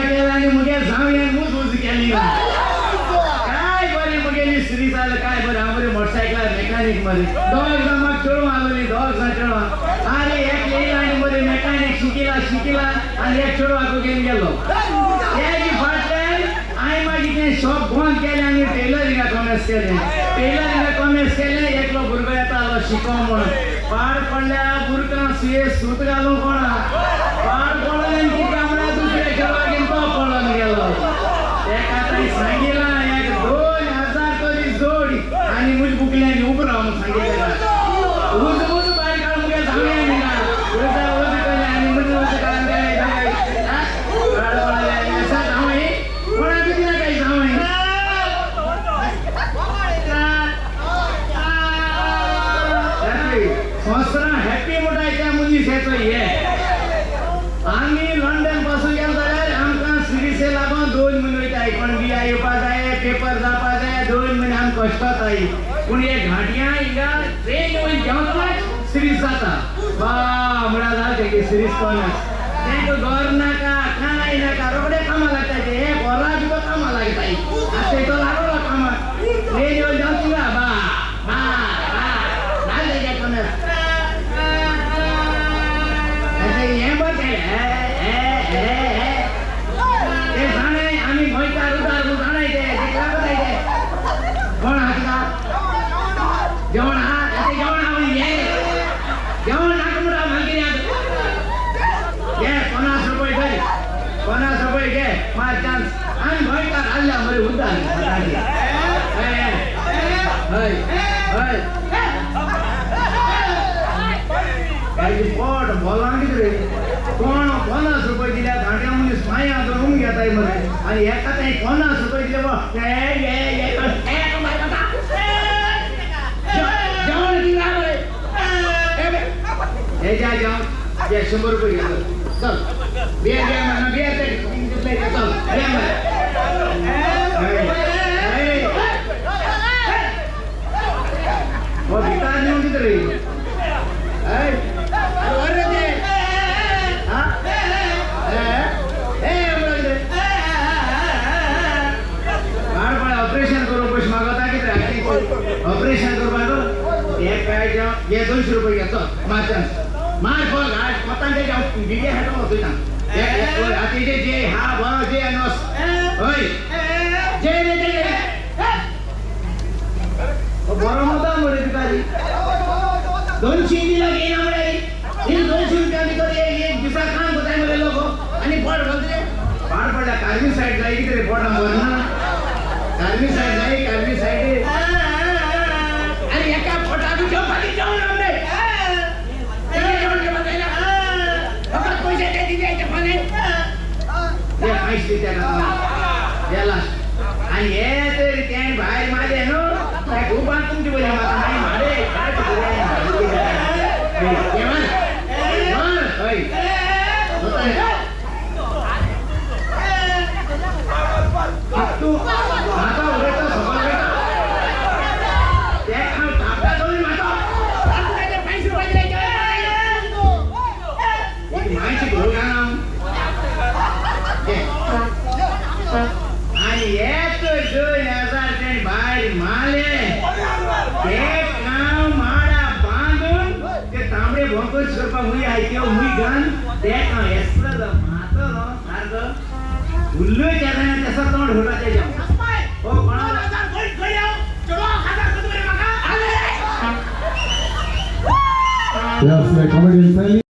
केला आणि मुगे जाऊया मूज केली काय बरी मुगेली सिरीज आलं काय बरं आम्ही मोटरसायकल मेकॅनिक मध्ये दोघ जमा चढून आलो दोघ जण चढवा अरे एक येईल आणि मध्ये मेकॅनिक शिकिला आणि एक चढवा गेलो याची फाटले आई माझी ते शॉप बंद केले आणि टेलरिंगा कॉमर्स केले एकलो भुरगो येता आलो शिकव म्हणून पाड पडल्या भुरकां सुये सूत घालून कोणा पाड पडले की कामरा दुसऱ्या खेळवा घेऊन तो पडून गेलो एक आता सांगितला एक 2000 तरी जोडी आणि मुझ बुकल्याने उभं राहून सांगितलं उज बाहेर काढून घ्या जाऊया मी ना उज केले आणि मुझ काढून काय असं जाऊय कोणा किती ना काही जाऊय संस्था हॅपी मोठायच्या मुलीस येतो ये आम्ही लंडन पासून गेलो जाल्यार आमकां सिरीसे लागून 2 महिने वयताय कोण बिया येवपा जाय पेपर जावपा जाय 2 महिने आमी कश्टाताय पूण हे घाटिया हिंगा ट्रेन वयन जेवताच सिरीज जाता बा म्हणा जाता की सिरीज कोणाच तेंका घर नाका खानाय नाका रोकडे कामा लागताय ते हे घरा बिको कामा लागताय अशें तो लागलो कामा ट्रेन वयन जेवता बा ₹50 दिल्या घाट्या मुलीस माया करून घेताय मध्ये आणि एका काही ₹50 दिले जेवण 100 रुपये घेतो चल बिया भिकार नेऊन तिथे रे ऑपरेशन करू पैसे मागवता की ऑपरेशन करू मागो एक काय हे 200 रुपये घ्या चल मार फोन घाट पतंगे जाऊ गिगे हटो होतो ना आता जे हा बरो जे अनोस होय जे रे बरो नव्हता मोरे भिकारी 200 दिला गेला म्हणे हे 200 रुपया भितर एक दिवसा काम होताय म्हणे लोक आणि पड बोलते पाड पडला कार्मी साइड जाई की रे पड नंबर ना कार्मी साइड आणि एका फोटा बी घेऊन खाली जाऊन आमने आणि हे तरी त्या बाहेर माझे नो खूप तुमची बोले माता नाही मारे तू आता उभेचा सफल त्या थांबता जाऊन माता पैसे वाजले माहिती घेऊ का आणि एक 2000 बाहेर माले ते काम माडा बांधून ते तांबडे भोंकर स्वरूपा मुई आहे किंवा मुई घान ते काम एसलं मातो सारखं उल्लू त्याचा तसा तोंड होता त्याच्या हो कोणाला Yes, the comedian